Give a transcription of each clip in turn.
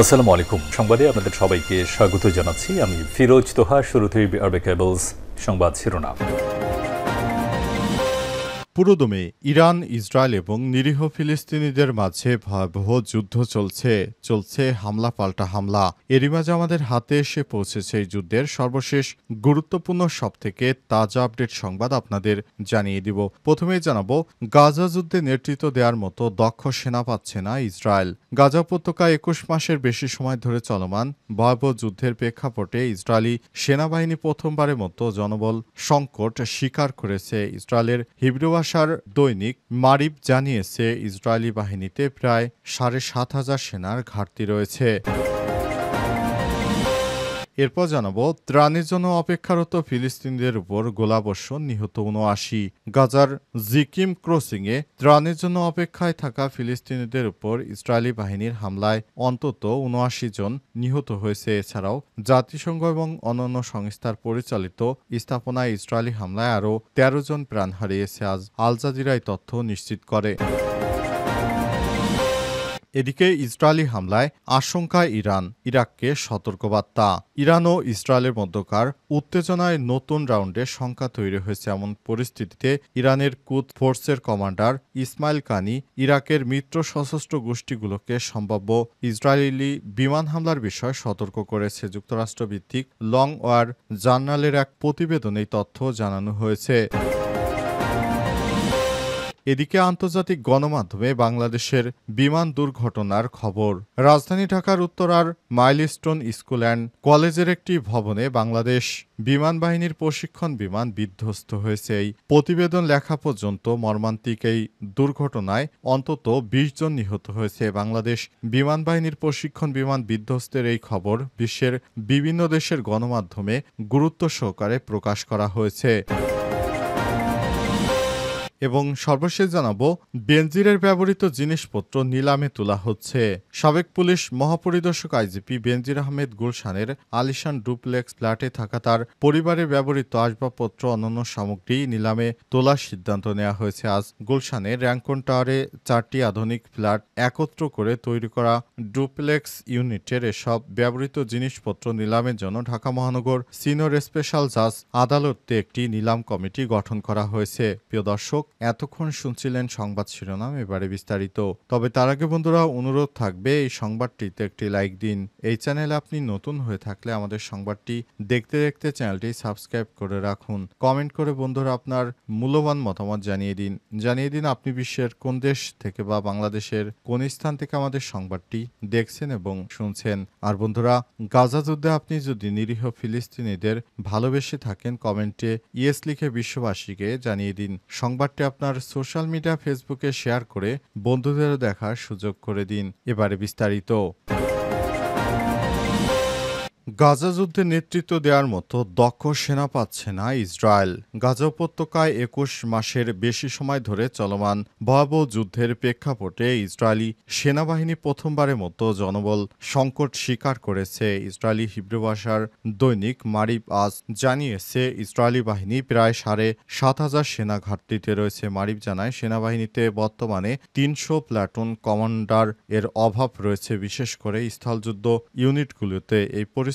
আসসালামু আলাইকুম। সংবাদে আপনাদের সবাইকে স্বাগত জানাচ্ছি। আমি ফিরোজ তোহা। শুরুতেই আরবে কেবলস সংবাদ শিরোনাম। পুরোদমে ইরান, ইসরায়েল এবং নিরীহ ফিলিস্তিনিদের মাঝে ভয়াবহ যুদ্ধ চলছে হামলা পাল্টা হামলা। এরই মাঝে আমাদের হাতে এসে পৌঁছেছে এই যুদ্ধের সর্বশেষ গুরুত্বপূর্ণ সবথেকে তাজা আপডেট সংবাদ আপনাদের জানিয়ে দিব। প্রথমেই জানাবো, গাজা যুদ্ধে নেতৃত্ব দেওয়ার মতো দক্ষ সেনা পাচ্ছে না ইসরায়েল। গাজা উপত্যকায় ২১ মাসের বেশি সময় ধরে চলমান ভয়াবহ যুদ্ধের প্রেক্ষাপটে ইসরায়েলি সেনাবাহিনী প্রথমবারের মতো জনবল সংকট স্বীকার করেছে। ইসরায়েলের হিব্রু ভাষার দৈনিক মারিব জানিয়েছে, ইসরায়েলি বাহিনীতে প্রায় ৭,৫০০ সেনার ঘাটতি রয়েছে। এরপর জানাবো, ত্রাণের জন্য অপেক্ষারত ফিলিস্তিনিদের উপর গোলাবর্ষণ, নিহত ৭৯। গাজার জিকিম ক্রসিংয়ে ত্রাণের জন্য অপেক্ষায় থাকা ফিলিস্তিনিদের উপর ইসরায়েলি বাহিনীর হামলায় অন্তত ৭৯ জন নিহত হয়েছে। এছাড়াও জাতিসংঘ এবং অন্যান্য সংস্থার পরিচালিত স্থাপনায় ইসরায়েলি হামলায় আরও ১৩ জন প্রাণ হারিয়েছে। আজ আল জাজিরা এই তথ্য নিশ্চিত করে। এদিকে ইসরায়েলি হামলায় আশঙ্কায় ইরাককে সতর্কবার্তা। ইরান ও ইসরায়েলের মধ্যকার উত্তেজনায় নতুন রাউন্ডে শঙ্কা তৈরি হয়েছে। এমন পরিস্থিতিতে ইরানের কুদস ফোর্সের কমান্ডার ইসমাইল কানি ইরাকের মিত্র সশস্ত্র গোষ্ঠীগুলোকে সম্ভাব্য ইসরায়েলি বিমান হামলার বিষয়ে সতর্ক করেছে। যুক্তরাষ্ট্রভিত্তিক লং ওয়ার জার্নালের এক প্রতিবেদনে এই তথ্য জানানো হয়েছে। এদিকে আন্তর্জাতিক গণমাধ্যমে বাংলাদেশের বিমান দুর্ঘটনার খবর। রাজধানী ঢাকার উত্তরার মাইলস্টোন স্কুল অ্যান্ড কলেজের একটি ভবনে বাংলাদেশ বিমান বাহিনীর প্রশিক্ষণ বিমান বিধ্বস্ত হয়েছে। এই প্রতিবেদন লেখা পর্যন্ত মর্মান্তিক এই দুর্ঘটনায় অন্তত ২০ জন নিহত হয়েছে। বাংলাদেশ বিমান বাহিনীর প্রশিক্ষণ বিমান বিধ্বস্তের এই খবর বিশ্বের বিভিন্ন দেশের গণমাধ্যমে গুরুত্ব সহকারে প্রকাশ করা হয়েছে। এবং সর্বশেষ জানাবো, বেনজিরের ব্যবহৃত জিনিসপত্র নিলামে তোলা হচ্ছে। সাবেক পুলিশ মহাপরিদর্শক আইজিপি বেনজির আহমেদ গুলশানের আলিশান ডুপ্লেক্স ফ্ল্যাটে থাকা তার পরিবারের ব্যবহৃত আসবাবপত্র অন্যান্য সামগ্রী নিলামে তোলার সিদ্ধান্ত নেওয়া হয়েছে। আজ গুলশানের র্যাঙ্কন টাওয়ারে ৪টি আধুনিক ফ্ল্যাট একত্র করে তৈরি করা ডুপ্লেক্স ইউনিটের এসব ব্যবহৃত জিনিসপত্র নিলামের জন্য ঢাকা মহানগর সিনিয়র স্পেশাল জাজ আদালতে একটি নিলাম কমিটি গঠন করা হয়েছে। প্রিয় দর্শক, এতক্ষণ শুনছিলেন সংবাদ শিরোনাম, এবারে বিস্তারিত। তবে তার আগে বন্ধুরা, অনুরোধ থাকবে এই সংবাদটিতে একটি লাইক দিন। এই চ্যানেলে আপনি নতুন হয়ে থাকলে আমাদের সংবাদটি দেখতে দেখতে চ্যানেলটি সাবস্ক্রাইব করে রাখুন। কমেন্ট করে বন্ধুরা আপনার মূল্যবান মতামত জানিয়ে দিন আপনি বিশ্বের কোন দেশ থেকে বা বাংলাদেশের কোন স্থান থেকে আমাদের সংবাদটি দেখছেন এবং শুনছেন। আর বন্ধুরা, গাজা যুদ্ধে আপনি যদি নিরীহ ফিলিস্তিনিদের ভালোবেসে থাকেন, কমেন্টে ইয়েস লিখে বিশ্ববাসীকে জানিয়ে দিন। সংবাদটি আপনার সোশ্যাল মিডিয়া ফেসবুকে শেয়ার করে বন্ধুদেরও দেখার সুযোগ করে দিন। এবারে বিস্তারিত। গাজা যুদ্ধে নেতৃত্ব দেওয়ার মতো দক্ষ সেনা পাচ্ছে না ইসরায়েল। গাজা উপত্যকায় ২১ মাসের বেশি সময় ধরে চলমান ভয়াবহ যুদ্ধের প্রেক্ষাপটে ইসরায়েলি সেনাবাহিনী প্রথমবারের মতো জনবল সংকট স্বীকার করেছে। ইসরায়েলি হিব্রু ভাষার দৈনিক মারিব আজ জানিয়েছে, ইসরায়েলি বাহিনী প্রায় ৭,৫০০ সেনা ঘাটতিতে রয়েছে। মারিব জানায়, সেনাবাহিনীতে বর্তমানে ৩০০ প্লাটুন কমান্ডার এর অভাব রয়েছে। বিশেষ করে স্থলযুদ্ধ ইউনিটগুলোতে এই পরিস্থিতিতে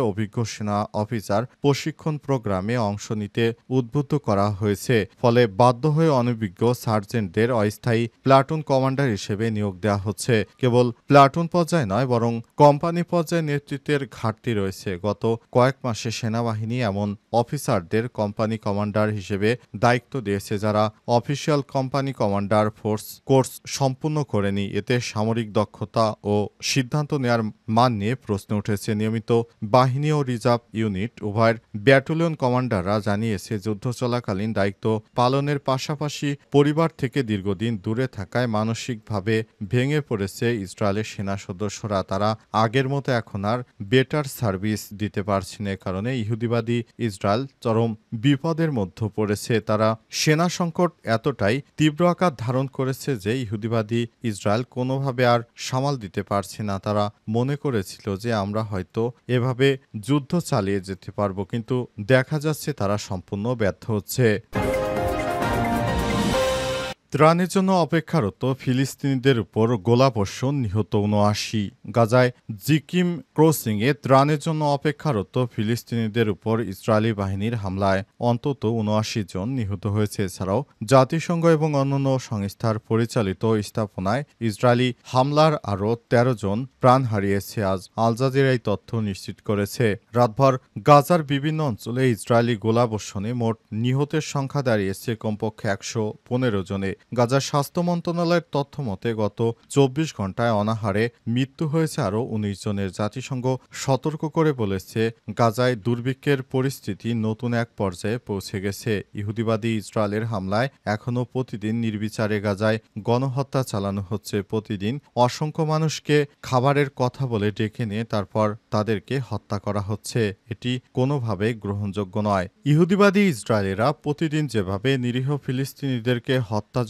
অভিজ্ঞ সেনা অফিসার প্রশিক্ষণ প্রোগ্রামে অংশ নিতে উদ্বুদ্ধ করা হয়েছে। ফলে বাধ্য হয়ে অনভিজ্ঞ সার্জেন্টদের অস্থায়ী প্লাটুন কমান্ডার হিসেবে নিয়োগ দেওয়া হচ্ছে। কেবল প্লাটুন পর্যায়ে নয়, বরং কোম্পানি পর্যায়ে নেতৃত্বের ঘাটতি রয়েছে। গত কয়েক মাসে সেনাবাহিনী এমন অফিসারদের কোম্পানি কমান্ডার হিসেবে দায়িত্ব দিয়েছে যারা অফিসিয়াল কোম্পানি কমান্ডার কোর্স সম্পূর্ণ করেনি। এতে সামরিক দক্ষতা ও সিদ্ধান্ত নেওয়ার মান নিয়ে প্রশ্ন উঠেছে। নিয়মিত বাহিনী ও রিজার্ভ ইউনিট উভয়ের ব্যাটালিয়ন কমান্ডাররা জানিয়েছে, যুদ্ধ চলাকালীন দায়িত্ব পালনের পাশাপাশি পরিবার থেকে দীর্ঘদিন দূরে থাকায় মানসিকভাবে ভেঙে পড়েছে ইসরায়েলের সেনা সদস্যরা। তারা আগের মতো এখন আর বেটার সার্ভিস দিতে পারছে না। কারণে ইহুদিবাদী ইসরায়েল চরম বিপদের মধ্যে পড়েছে। তারা সেনা সংকট এতটাই তীব্র আকার ধারণ করেছে যে ইহুদিবাদী ইসরায়েল কোনোভাবে আর সামাল দিতে পারছে না। তারা মনে করেছিল যে আমরা হয়তো এভাবে যুদ্ধ চালিয়ে যেতে পারবো, কিন্তু দেখা যাচ্ছে তারা সম্পূর্ণ ব্যর্থ হচ্ছে। ত্রাণের জন্য অপেক্ষারত ফিলিস্তিনিদের উপর গোলাবর্ষণ, নিহত ৭৯। গাজায় জিকিম ক্রসিংয়ে ত্রাণের জন্য অপেক্ষারত ফিলিস্তিনিদের উপর ইসরায়েলি বাহিনীর হামলায় অন্তত ৭৯ জন নিহত হয়েছে। এছাড়াও জাতিসংঘ এবং অন্যান্য সংস্থার পরিচালিত স্থাপনায় ইসরায়েলি হামলার আরও ১৩ জন প্রাণ হারিয়েছে। আজ আল জাজিরা এই তথ্য নিশ্চিত করেছে। রাতভর গাজার বিভিন্ন অঞ্চলে ইসরায়েলি গোলাবর্ষণে মোট নিহতের সংখ্যা দাঁড়িয়েছে কমপক্ষে ১১৫ জনে। গাজার স্বাস্থ্য মন্ত্রণালয়ের তথ্য মতে গত ২৪ ঘণ্টায় অনাহারে মৃত্যু হয়েছে আরও ১৯ জনের। জাতিসংঘ সতর্ক করে বলেছে, গাজায় দুর্ভিক্ষের পরিস্থিতি নতুন এক পর্যায়ে পৌঁছে গেছে। ইহুদিবাদী ইসরায়েলের হামলায় এখনও প্রতিদিন নির্বিচারে গাজায় গণহত্যা চালানো হচ্ছে। প্রতিদিন অসংখ্য মানুষকে খাবারের কথা বলে ডেকে নিয়ে তারপর তাদেরকে হত্যা করা হচ্ছে। এটি কোনোভাবেই গ্রহণযোগ্য নয়। ইহুদিবাদী ইসরায়েলিরা প্রতিদিন যেভাবে নিরীহ ফিলিস্তিনিদেরকে হত্যাযজ্ঞ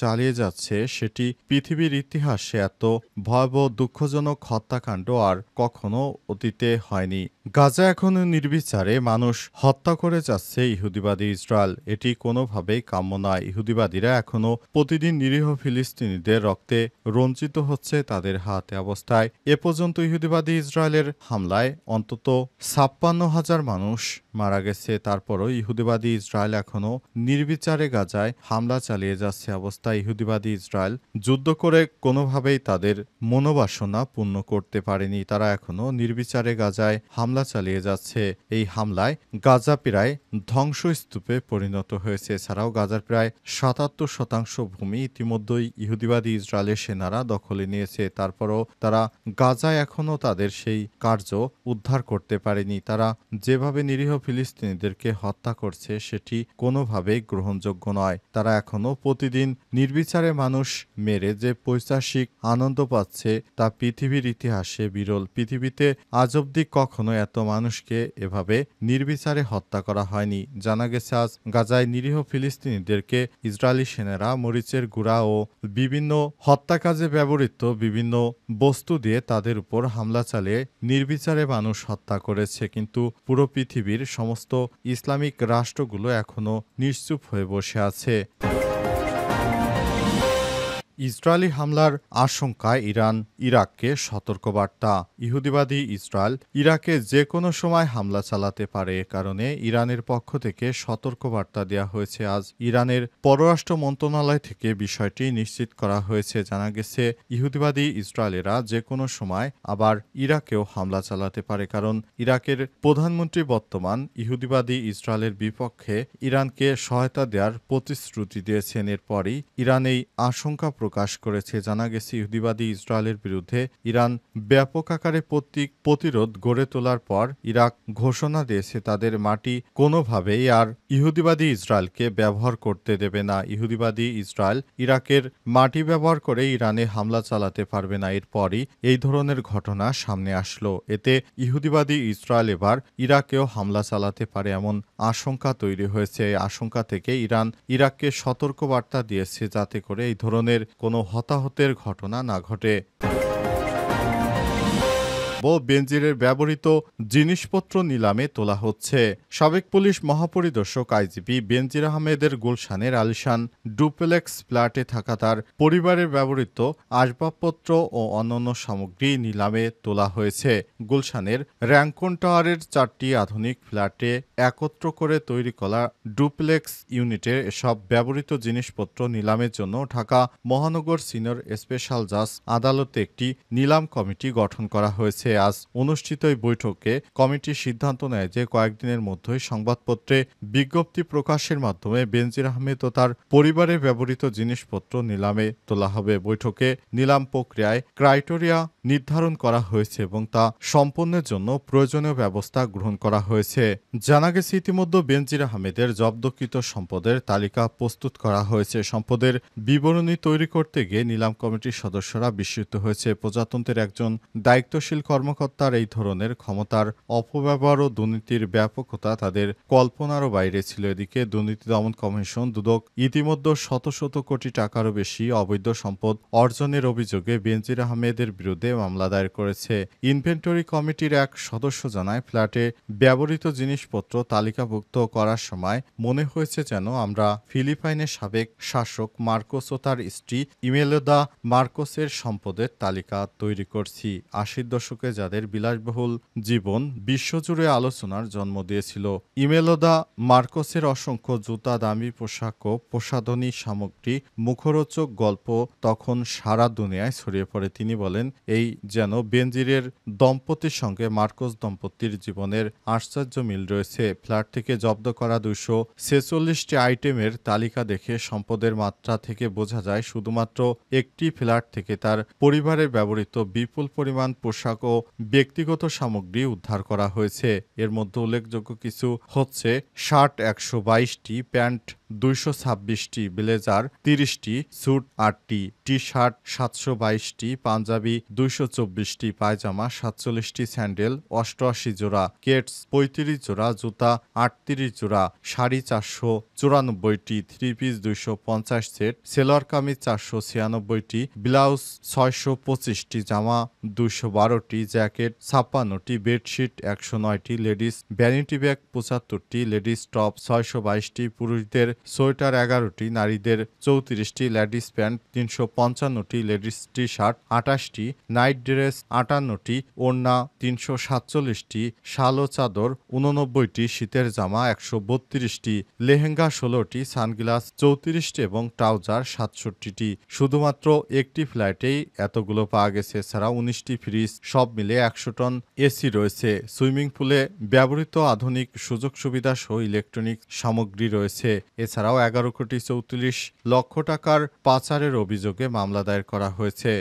চালিয়ে যাচ্ছে, সেটি পৃথিবীর ইতিহাসে এত ভয়াবহ দুঃখজনক হত্যাকাণ্ড আর কখনো অতীতে হয়নি। গাজা এখনও নির্বিচারে মানুষ হত্যা করে যাচ্ছে ইহুদিবাদী ইসরায়েল। এটি কোনোভাবেই কাম্য নয়। ইহুদিবাদীরা এখনও প্রতিদিন নিরীহ ফিলিস্তিনিদের রক্তে রঞ্জিত হচ্ছে তাদের হাতে। অবস্থায় এ পর্যন্ত ইহুদিবাদী ইসরায়েলের হামলায় অন্তত ৫৬,০০০ মানুষ মারা গেছে। তারপরও ইহুদিবাদী ইসরায়েল এখনও নির্বিচারে গাজায় হামলা চালিয়ে যাচ্ছে। অবস্থায় ইহুদিবাদী ইসরায়েল যুদ্ধ করে কোনোভাবেই তাদের মনোবাসনা পূর্ণ করতে পারেনি। তারা এখনও নির্বিচারে গাজায় হামলা চালিয়ে যাচ্ছে। এই হামলায় গাজা প্রায় ধ্বংসস্তূপে পরিণত হয়েছে। এছাড়াও গাজার প্রায় ৭৭% ভূমি ইতিমধ্যেই ইহুদিবাদী ইসরায়েলের সেনারা দখলে নিয়েছে। তারপরও তারা গাজায় এখনও তাদের সেই কার্য উদ্ধার করতে পারেনি। তারা যেভাবে নিরীহ ফিলিস্তিনিদেরকে হত্যা করছে, সেটি কোনোভাবেই গ্রহণযোগ্য নয়। তারা এখনও প্রতিদিন নির্বিচারে মানুষ মেরে যে পৈশাচিক আনন্দ পাচ্ছে, তা পৃথিবীর ইতিহাসে বিরল। পৃথিবীতে আজ অবধি কখনো এত মানুষকে এভাবে নির্বিচারে হত্যা করা হয়নি। জানা গেছে, আজ গাজায় নিরীহ ফিলিস্তিনিদেরকে ইসরায়েলি সেনারা মরিচের গুঁড়া ও বিভিন্ন হত্যা কাজে ব্যবহৃত বিভিন্ন বস্তু দিয়ে তাদের উপর হামলা চালিয়ে নির্বিচারে মানুষ হত্যা করেছে। কিন্তু পুরো পৃথিবীর সমস্ত ইসলামিক রাষ্ট্রগুলো এখনও নিশ্চুপ হয়ে বসে আছে। ইসরায়েলি হামলার আশঙ্কায় ইরান ইরাককে সতর্কবার্তা। ইহুদিবাদী ইসরায়েল ইরাকে যে কোনো সময় হামলা চালাতে পারে। এ কারণে ইরানের পক্ষ থেকে সতর্কবার্তা দেওয়া হয়েছে। আজ ইরানের পররাষ্ট্র মন্ত্রণালয় থেকে বিষয়টি নিশ্চিত করা হয়েছে। জানা গেছে, ইহুদিবাদী ইসরায়েলেরা যে কোনো সময় আবার ইরাকেও হামলা চালাতে পারে। কারণ ইরাকের প্রধানমন্ত্রী বর্তমান ইহুদিবাদী ইসরায়েলের বিপক্ষে ইরানকে সহায়তা দেওয়ার প্রতিশ্রুতি দিয়েছেন। এরপরই ইরান এই আশঙ্কা প্রকাশ করেছে। জানা গেছে, ইহুদিবাদী ইসরায়েলের বিরুদ্ধে ইরান ব্যাপক আকারে প্রতিরোধ গড়ে তোলার পর ইরাক ঘোষণা দিয়েছে তাদের মাটি কোনোভাবেই আর ইহুদিবাদী ইসরায়েলকে ব্যবহার করতে দেবে না। ইহুদিবাদী ইসরায়েল ইরাকের মাটি ব্যবহার করে ইরানে হামলা চালাতে পারবে না। এরপরই এই ধরনের ঘটনা সামনে আসলো। এতে ইহুদিবাদী ইসরায়েল এবার ইরাকেও হামলা চালাতে পারে এমন আশঙ্কা তৈরি হয়েছে। এই আশঙ্কা থেকে ইরান ইরাককে সতর্কবার্তা দিয়েছে, যাতে করে এই ধরনের কোনো হতাহতের ঘটনা না ঘটে। বেনজিরের ব্যবহৃত জিনিসপত্র নিলামে তোলা হচ্ছে। সাবেক পুলিশ মহাপরিদর্শক আইজিপি বেনজির আহমেদের গুলশানের আলিশান ডুপ্লেক্স ফ্ল্যাটে থাকা তার পরিবারের ব্যবহৃত আসবাবপত্র ও অন্যান্য সামগ্রী নিলামে তোলা হয়েছে। গুলশানের র্যাঙ্কন টাওয়ারের 4টি আধুনিক ফ্ল্যাটে একত্র করে তৈরি করা ডুপ্লেক্স ইউনিটের এসব ব্যবহৃত জিনিসপত্র নিলামের জন্য ঢাকা মহানগর সিনিয়র স্পেশাল জাজ আদালতে একটি নিলাম কমিটি গঠন করা হয়েছে। আজ অনুষ্ঠিত এই বৈঠকে কমিটি সিদ্ধান্ত নেয় যে কয়েকদিনের মধ্যেই সংবাদপত্রে বিজ্ঞপ্তি প্রকাশের মাধ্যমে বেনজির আহমেদ ও তার পরিবারের ব্যবহৃত জিনিসপত্র নিলামে তোলা হবে। বৈঠকে নিলাম প্রক্রিয়ায় ক্রাইটেরিয়া নির্ধারণ করা হয়েছে এবং তা সম্পন্নের জন্য প্রয়োজনীয় ব্যবস্থা গ্রহণ করা হয়েছে। জানা গেছে, ইতিমধ্যে বেনজির আহমেদের জব্দকৃত সম্পদের তালিকা প্রস্তুত করা হয়েছে। সম্পদের বিবরণী তৈরি করতে গিয়ে নিলাম কমিটির সদস্যরা বিস্মিত হয়েছে। প্রজাতন্ত্রের একজন দায়িত্বশীল কর্মকর্তার এই ধরনের ক্ষমতার অপব্যবহার ও দুর্নীতির ব্যাপকতা তাদের কল্পনারও বাইরে ছিল। এদিকে দুর্নীতি দমন কমিশন দুদক ইতিমধ্যে শত শত কোটি টাকারও বেশি অবৈধ সম্পদ অর্জনের অভিযোগে বেনজির আহমেদের বিরুদ্ধে মামলা দায়ের করেছে। ইনভেন্টরি কমিটির এক সদস্য জানায়, ফ্ল্যাটে ব্যবহৃত জিনিসপত্র তালিকাভুক্ত করার সময় মনে হয়েছে যেন আমরা ফিলিপাইনের সাবেক শাসক মার্কোস ও তার স্ত্রী ইমেলোদা মার্কোসের সম্পদের তালিকা তৈরি করছি। ৮০ দশকে যাদের বিলাসবহুল জীবন বিশ্বজুড়ে আলোচনার জন্ম দিয়েছিল। ইমেলোদা মার্কোসের অসংখ্য জুতা, দামি পোশাক ও প্রসাধনী সামগ্রী, মুখরোচক গল্প তখন সারা দুনিয়ায় ছড়িয়ে পড়ে। তিনি বলেন, এই যেন বেনজিরের দম্পতির সঙ্গে মার্কোস দম্পতির জীবনের আশ্চর্য মিল রয়েছে। ফ্ল্যাট থেকে জব্দ করা ২৪৬টি আইটেমের তালিকা দেখে সম্পদের মাত্রা থেকে বোঝা যায় শুধুমাত্র একটি ফ্ল্যাট থেকে তার পরিবারের ব্যবহৃত বিপুল পরিমাণ পোশাক ও ব্যক্তিগত সামগ্রী উদ্ধার করা হয়েছে। এর মধ্যে উল্লেখযোগ্য কিছু হচ্ছে: শার্ট ১২২টি, প্যান্ট ২২৬টি, ব্লেজার ৩০টি, স্যুট ৮টি, টি শার্ট ৭২২টি, পাঞ্জাবি ২২৪টি, পায়জামা ৪৭টি, স্যান্ডেল ৮৮ জোড়া, কেটস ৩৫ জোড়া, জুতা ৩৮ জোড়া, শাড়ি ৪৯৪টি, three piece ২৫০ set, salwar kameez ৪৯৬টি, ব্লাউজ ৬২৫টি, জামা ২১২টি, জ্যাকেট ৫৬টি, বেডশিট ১০৯টি, লেডিস ভ্যানিটি ব্যাগ ৭৫টি, লেডিস টপ ৬২২টি, পুরুষদের সোয়েটার ১১টি, নারীদের ৩৪টি, লেডিস প্যান্ট ৩৫৫টি, লেডিস টি শার্ট ২৮টি, নাইট ড্রেস ৫৮টি, ওড়না ৩৪৭টি, শাল ও চাদর ৮৯টি, শীতের জামা ১৩২টি, লেহেঙ্গা ১৬টি, সানগ্লাস ৩৪টি এবং ট্রাউজার ৬৭টি। শুধুমাত্র একটি ফ্ল্যাটেই এতগুলো পাওয়া গেছে। এছাড়া ১৯টি ফ্রিজ, সব মিলে ১০০ টন এসি রয়েছে। সুইমিং পুলে ব্যবহৃত আধুনিক সুযোগ সুবিধা সহ ইলেকট্রনিক সামগ্রী রয়েছে। এছাড়াও ১১ কোটি ৩৪ লক্ষ টাকার পাচারের অভিযোগে মামলা দায়ের করা হয়েছে।